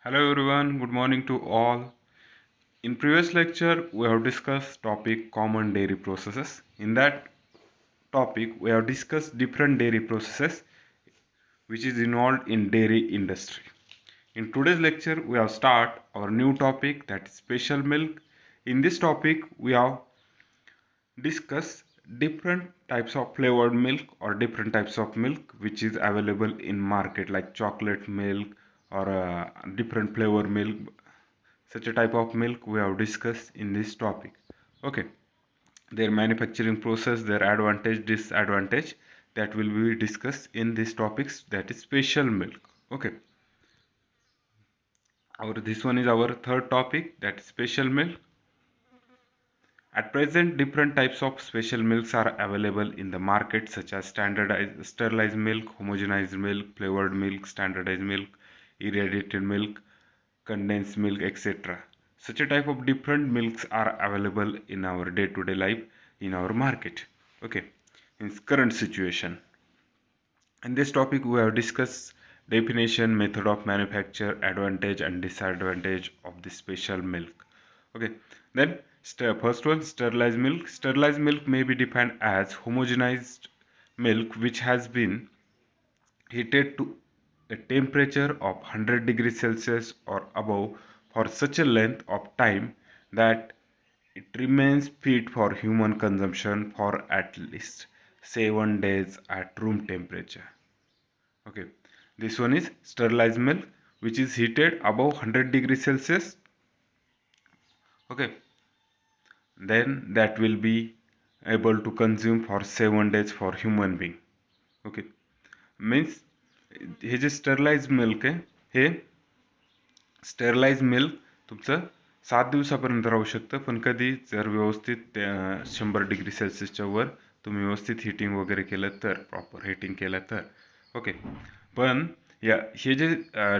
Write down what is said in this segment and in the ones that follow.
Hello everyone, good morning to all. In previous lecture, we have discussed topic common dairy processes. In that topic, we have discussed different dairy processes which is involved in dairy industry. In today's lecture, we have start our new topic that is special milk. In this topic, we have discussed different types of flavored milk or different types of milk which is available in market like chocolate milk or different flavor milk. Such a type of milk we have discussed in this topic. Okay, their manufacturing process, their advantage, disadvantage, that will be discussed in these topics, that is special milk. Okay, our this one is our third topic, that is special milk. At present, different types of special milks are available in the market, such as standardized sterilized milk, homogenized milk, flavored milk, standardized milk, irradiated milk, condensed milk, etc. Such a type of different milks are available in our day-to-day life in our market. Okay, in current situation. In this topic, we have discussed definition, method of manufacture, advantage and disadvantage of the special milk. Okay, then first one, sterilized milk. Sterilized milk may be defined as homogenized milk which has been heated to a temperature of 100 degrees Celsius or above for such a length of time that it remains fit for human consumption for at least 7 days at room temperature. Okay, this one is sterilized milk which is heated above 100 degrees Celsius. Okay, then that will be able to consume for 7 days for human being. Okay, means hey J sterilise milk आहे हे sterilise milk तुमचं 7 दिवसापर्यंत राहू शकतं, पण कधी जर व्यवस्थित 100 degree सेल्सिअसच्या वर तुम्ही व्यवस्थित हिटिंग वगैरे केलं तर, प्रॉपर हिटिंग केलं तर. ओके, पण हे जे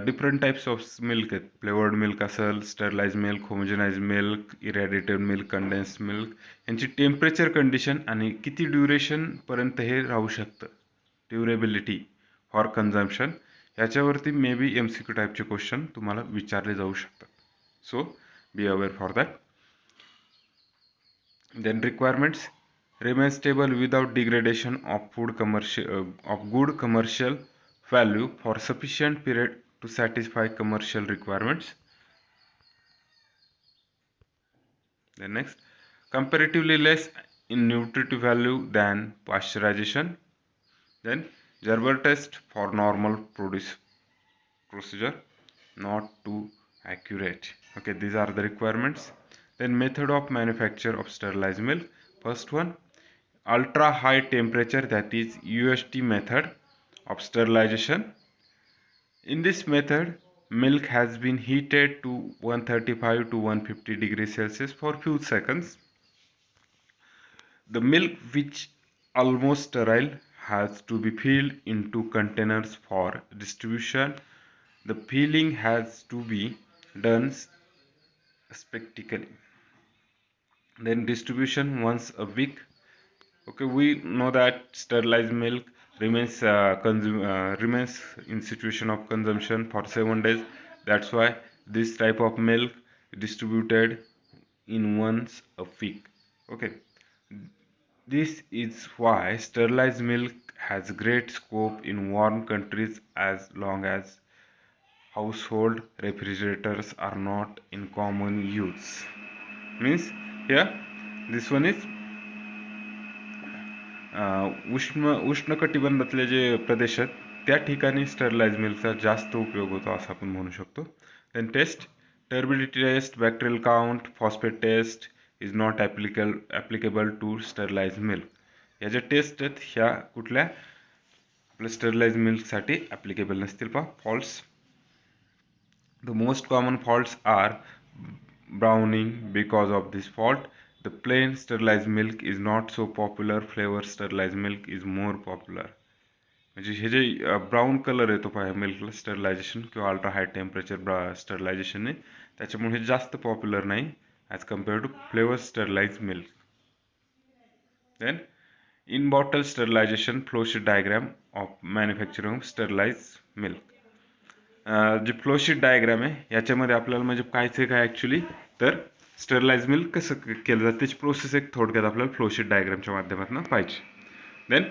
डिफरंट टाइप्स ऑफ मिल्क आहेत, फ्लेवर्ड मिल्क असेल, sterilize milk, homogenize milk, irradiated milk, condensed milk, यांची टेम्परेचर कंडिशन आणि किती ड्युरेशनपर्यंत हे राहू शकतं, ड्युरेबिलिटी फॉर कन्झम्पशन, याच्यावरती मे बी MCQ टाईपचे क्वेश्चन तुम्हाला विचारले जाऊ शकतात. So be aware for that. Then requirements: remain stable without degradation of good commercial value for sufficient period to satisfy commercial requirements. Then next, comparatively less in nutritive value than pasteurization. Then Gerber test for normal produce procedure, not too accurate. Okay, these are the requirements. Then method of manufacture of sterilized milk. First one, ultra high temperature, that is UST method of sterilization. In this method, milk has been heated to 135 to 150 degrees Celsius for few seconds. The milk, which almost sterile, has to be filled into containers for distribution. The filling has to be done spectacularly. Then distribution once a week. Okay, we know that sterilized milk remains in situation of consumption for 7 days. That's why this type of milk distributed in once a week. Okay, this is why sterilized milk has great scope in warm countries as long as household refrigerators are not in common use. Means here this one is उष्णकटिबंधातले जे प्रदेश आहेत त्या ठिकाणी sterilise मिल्कचा जास्त उपयोग होतो असं आपण म्हणू शकतो. Then test: turbidity test, bacterial count, phosphate test is not applicable to sterilised milk. या ज्या टेस्ट आहेत ह्या कुठल्या आपल्या स्टरलाइज मिल्कसाठी ॲप्लिकेबल नसतील. पहा false. The most common faults are browning. Because of this fault, the plain sterilized milk is not so popular. Flavor sterilized milk is more popular. म्हणजे हे जे brown colour येतो पहा मिल्कला स्टरलायझेशन किंवा अल्ट्रा हाय टेम्परेचर स्टरलायझेशनने, त्याच्यामुळे हे जास्त popular नाही as compare to flavour sterilize milk. Then in bottle sterilization flow sheet diagram of manufacturing of sterilize milk. जे फ्लोशीट डायग्राम आहे याच्यामध्ये आपल्याला म्हणजे कायचं काय ॲक्च्युली तर स्टरलाइज मिल्क कसं केलं जातं त्याची प्रोसेस एक थोडक्यात आपल्याला फ्लोशीट डायग्रामच्या माध्यमातून पाहिजे. Then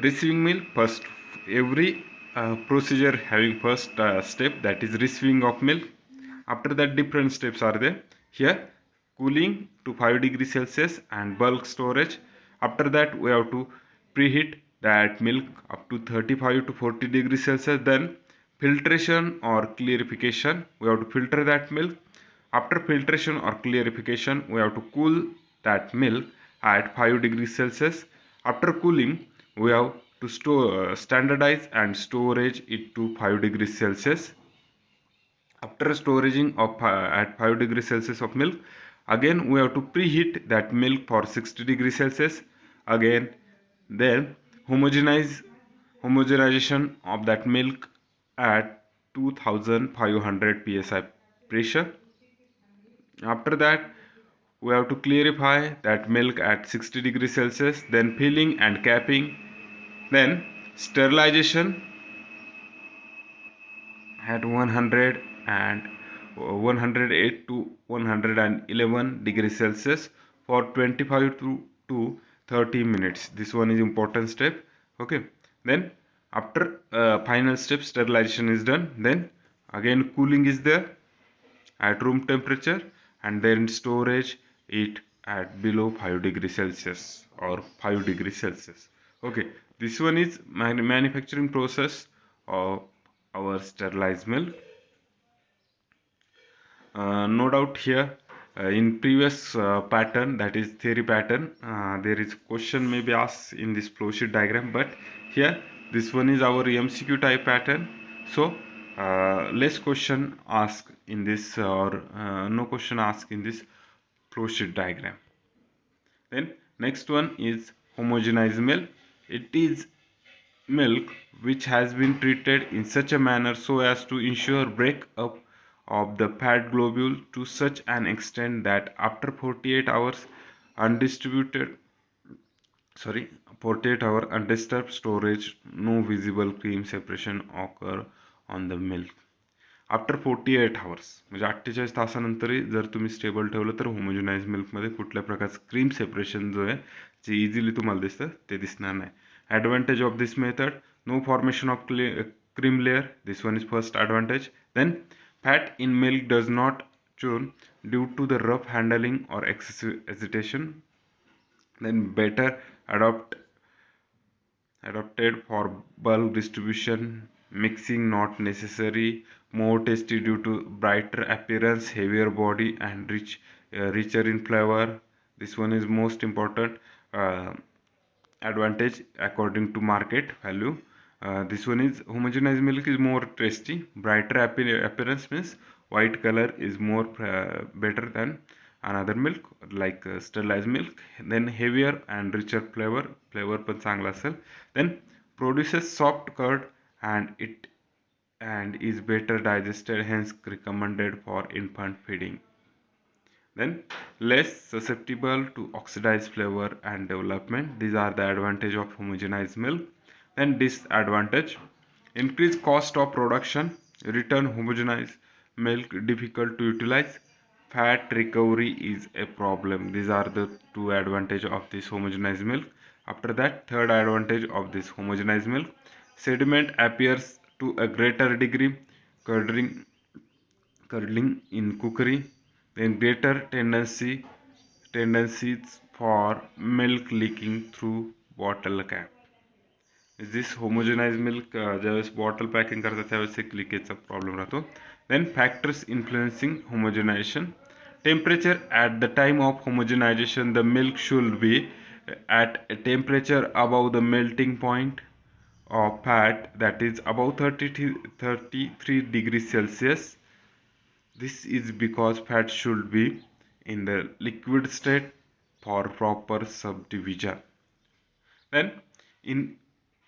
receiving milk first. Every procedure having first step, that is receiving of milk. After that different steps are there. Here cooling to 5 degrees Celsius and bulk storage. After that we have to preheat that milk up to 35 to 40 degrees Celsius. Then filtration or clarification. We have to filter that milk. After filtration or clarification, we have to cool that milk at 5 degrees Celsius. After cooling, we have to standardize and storage it to 5 degrees Celsius. After storing of at 5 degrees Celsius of milk, again we have to preheat that milk for 60 degrees Celsius. Again, then homogenization of that milk at 2500 psi pressure. After that, we have to clarify that milk at 60 degrees Celsius, then filling and capping, then sterilization at 100 and 108 to 111 degrees Celsius for 25 to 30 minutes. This one is important step. Okay. Then after final step sterilization is done, then again cooling is there at room temperature and then storage it at below 5 degrees Celsius or 5 degrees Celsius. Okay, this one is manufacturing process of our sterilized milk. No doubt here in previous pattern, that is theory pattern, there is question may be asked in this flow sheet diagram, but here this one is our MCQ type pattern. So less question asked in this or no question asked in this flow sheet diagram. Then next one is homogenized milk. It is milk which has been treated in such a manner so as to ensure breakup of the fat globule to such an extent that after 48 hours undistributed 48 hour undisturbed storage no visible cream separation occur on the milk. After 48 hours म्हणजे 48 तासानंतरही जर तुम्ही stable ठेवलं तर homogenise मिल्कमध्ये कुठल्या प्रकारचं cream separation जो आहे जे easily तुम्हाला दिसतं ते दिसणार नाही. Advantage of this method, no formation of cream layer, this one is first advantage. Then fat in milk does not churn due to the rough handling or excessive agitation. Then better adapted for bulk distribution, mixing not necessary, more tasty due to brighter appearance, heavier body and richer in flavor. This one is most important advantage according to market value. This one is homogenized milk is more tasty, brighter appearance means white color is more better than another milk like sterilized milk. Then heavier and richer flavor पण चांगला असेल. Then produces soft curd and is better digested, hence recommended for infant feeding. Then less susceptible to oxidized flavor and development. These are the advantage of homogenized milk. Then disadvantage, increased cost of production, return homogenized milk difficult to utilize, fat recovery is a problem. These are the two advantage of this homogenized milk. After that, third advantage of this homogenized milk, sediment appears to a greater degree, curdling in cookery, then greater tendencies for milk leaking through bottle cap. This homogenized milk ज्यावेळेस bottle packing करतात त्यावेळेस एक लिकेजचा problem राहतो. Then factors influencing homogenization, temperature at the time of homogenization the milk should be at a temperature above the melting point of fat, that is above 33 degrees Celsius. This is because fat should be in the liquid state for proper subdivision. Then in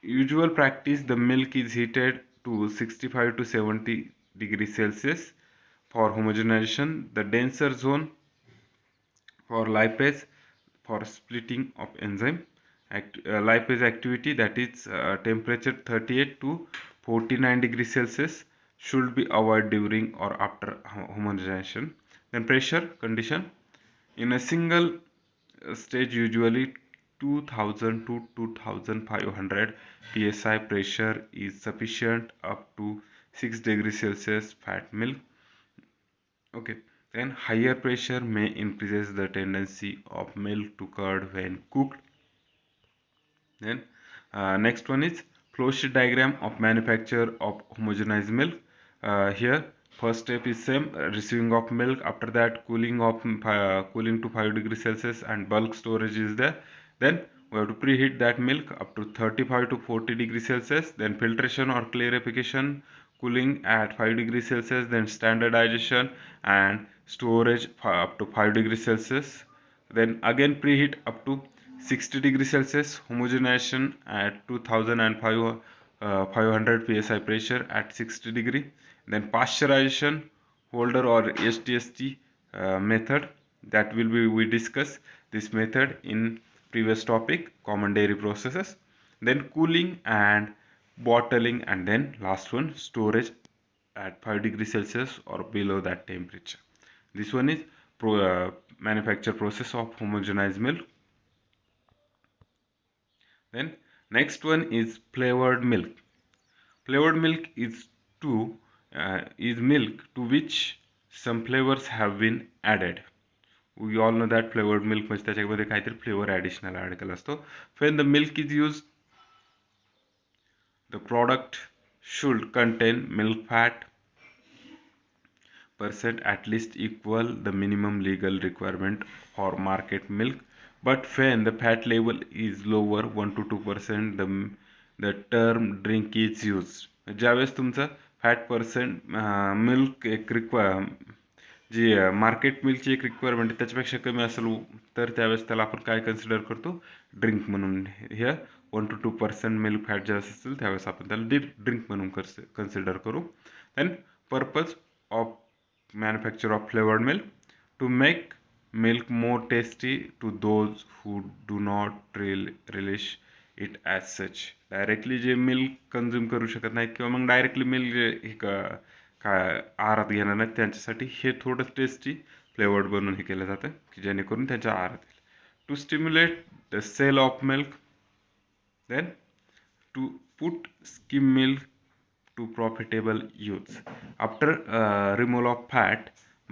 usual practice the milk is heated to 65 to 70 degrees Celsius for homogenization. The denser zone for lipase for splitting of enzyme lipase activity, that is temperature 38 to 49 degrees Celsius should be avoided during or after homogenization. Then pressure condition. In a single stage, usually 2000 to 2500 psi pressure is sufficient up to 6 degrees Celsius fat milk. Okay, then higher pressure may increases the tendency of milk to curd when cooked. Then next one is flow sheet diagram of manufacture of homogenized milk. Here first step is same, receiving of milk. After that cooling to 5 degrees Celsius and bulk storage is there. Then we have to preheat that milk up to 35 to 40 degrees Celsius. Then filtration or clarification, cooling at 5 degrees Celsius. Then standardization and storage up to 5 degrees Celsius. Then again preheat up to 60 degrees Celsius, homogenization at 2500 psi pressure at 60 degree. Then pasteurization, Holder or STST method, that will be we discuss this method in previous topic, common dairy processes. Then cooling and bottling, and then last one storage at 5 degrees Celsius or below that temperature. This one is manufacture process of homogenized milk. Then next one is flavored milk. Flavored milk is milk to which some flavors have been added. We all know that flavored milk म्हणजे त्याच्यामध्ये काहीतरी flavor additional add केला असतो. When the milk is used, the product should contain milk fat percent at least equal the minimum legal requirement for market milk, but when the fat level is lower 1 to 2%, the term drink is used. ज्यावेळेस तुमचं fat percent milk एक जी market मिल्कची एक requirement आहे त्याच्यापेक्षा कमी असेल तर त्यावेळेस त्याला आपण काय कन्सिडर करतो, ड्रिंक म्हणून. हे 1 to 2% मिल्क फॅट ज्यावेळेस असेल त्यावेळेस आपण त्याला ड्रिंक म्हणून कन्सिडर करू. Then purpose of manufacture of flavored milk, to make milk more tasty to those who do not relish it as such. Directly J milk consume करू शकत नाहीत किंवा मग डायरेक्टली मिल्क आहारात घेणार नाहीत त्यांच्यासाठी हे थोडं टेस्टी फ्लेवर्ड बनवून हे केलं जातं की जेणेकरून त्यांच्या आहारात येईल. To stimulate the sale of milk, then to put skim milk to profitable use. After removal of fat,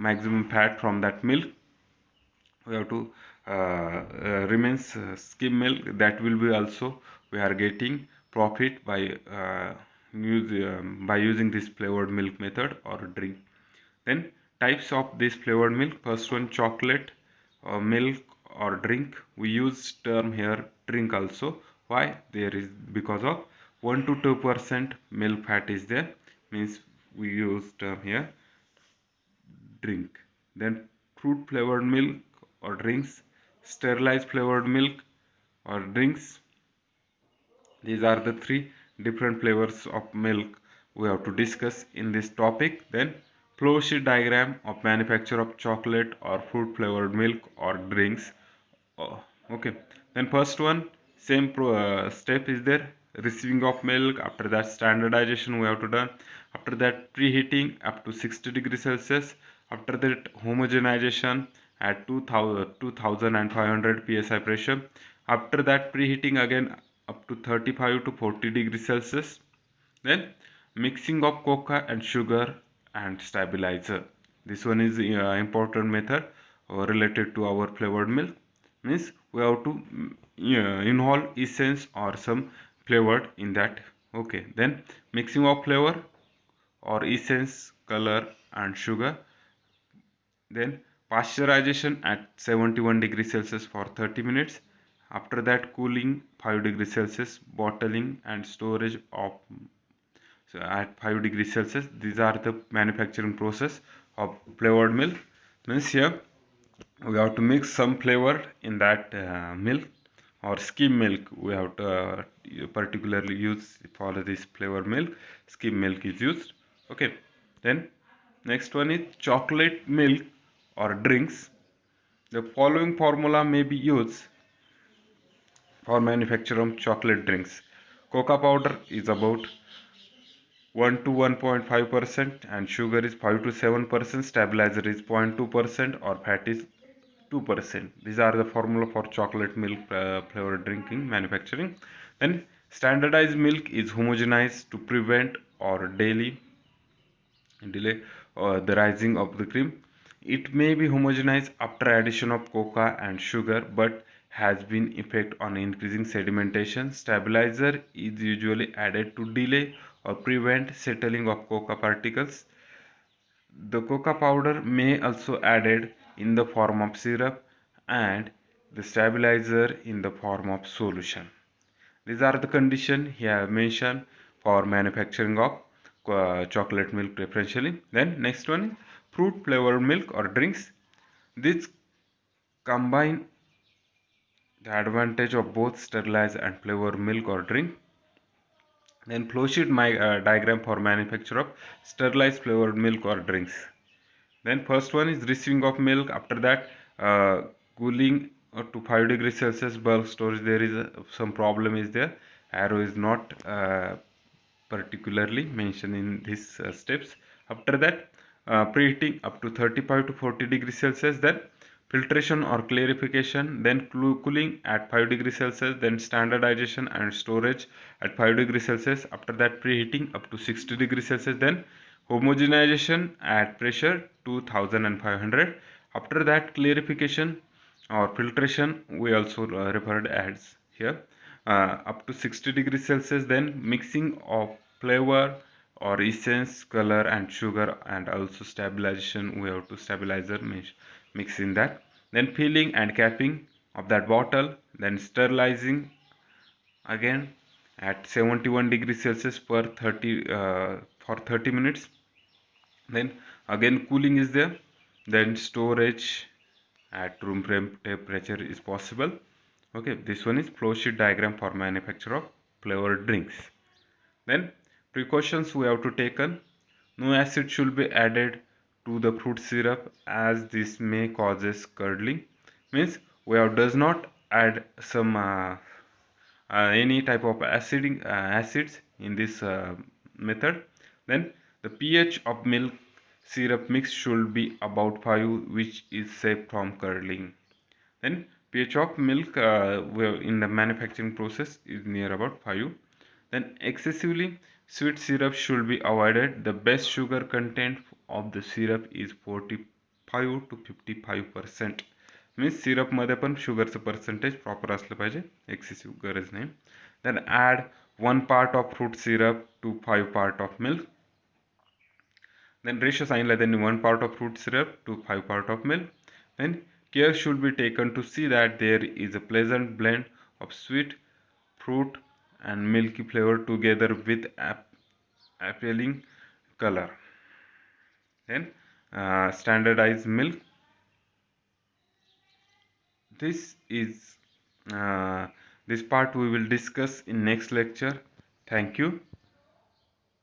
maximum fat from that milk, we have to remains skim milk, that will be also we are getting profit by using this flavored milk method or drink. Then types of this flavored milk. First one, chocolate milk or drink. We use term here drink also. Why? There is because of 1 to 2% milk fat is there, means we use term here drink. Then fruit flavored milk or drinks, sterilized flavored milk or drinks. These are the three different flavors of milk we have to discuss in this topic. Then flow sheet diagram of manufacture of chocolate or fruit flavored milk or drinks. Okay, then first one, same step is there, receiving of milk. After that standardization we have to done. After that preheating up to 60 degrees Celsius. After that homogenization at 2500 psi pressure. After that preheating again up to 35 to 40 degrees Celsius. Then mixing of cocoa and sugar and stabilizer. This one is important method related to our flavored milk. Means we have to involve essence or some flavored in that. Okay, then mixing of flavor or essence, color and sugar. Then pasteurization at 71 degrees Celsius for 30 minutes. After that cooling 5 degrees Celsius, bottling and storage of at 5 degrees Celsius. These are the manufacturing process of flavored milk. Means here we have to mix some flavor in that milk or skim milk. We have to particularly use for this flavored milk. Skim milk is used. Okay, then next one is chocolate milk or drinks. The following formula may be used for manufacture of chocolate drinks. Cocoa powder is about 1 to 1.5% and sugar is 5 to 7%, stabilizer is 0.2% or fat is 2%. These are the formula for chocolate milk flavored drinking manufacturing. Then standardized milk is homogenized to prevent or delay the rising of the cream. It may be homogenized after addition of cocoa and sugar but has been effect on increasing sedimentation. Stabilizer is usually added to delay or prevent settling of cocoa particles. The cocoa powder may also added in the form of syrup and the stabilizer in the form of solution. These are the conditions here mentioned for manufacturing of chocolate milk preferentially. Then next one is fruit flavored milk or drinks. This combine the advantage of both sterilized and flavored milk or drink. Then flowsheet diagram for manufacture of sterilized flavored milk or drinks. Then first one is receiving of milk. After that, cooling to 5 degrees Celsius bulk storage. There is some problem is there. Arrow is not particularly mentioned in these steps. After that, preheating up to 35 to 40 degrees Celsius. Then filtration or clarification. Then cooling at 5 degrees Celsius. Then standardization and storage at 5 degrees Celsius. After that, preheating up to 60 degrees Celsius. Then homogenization at pressure 2500. After that, clarification or filtration we also referred as here up to 60 degrees Celsius. Then mixing of flavor or essence, color and sugar, and also stabilization. We have to stabilizer mix in that. Then filling and capping of that bottle. Then sterilizing again at 71 degrees Celsius per 30 for 30 minutes. Then again cooling is there. Then storage at room temperature is possible. Okay, this one is flow sheet diagram for manufacture of flavored drinks. Then precautions we have to taken. No acid should be added to the fruit syrup as this may causes curdling. Means we have does not add some any type of acids in this method. Then the pH of milk syrup mix should be about 5, which is safe from curdling. Then pH of milk in the manufacturing process is near about 5. Then excessively sweet syrup should be avoided. The best sugar content of the syrup is 45 to 55%. Means सिरपमध्ये पण शुगरचं percentage proper असलं पाहिजे, excessive गरज नाही. Then add 1 part of fruit syrup to 5 part of milk. Then ratio सांगितलं त्यांनी 1 part of fruit syrup to 5 part of milk. Then care should be taken to see that there is a pleasant blend of sweet fruit and milky flavor together with appealing color. Then standardized milk. This is this part we will discuss in next lecture. Thank you.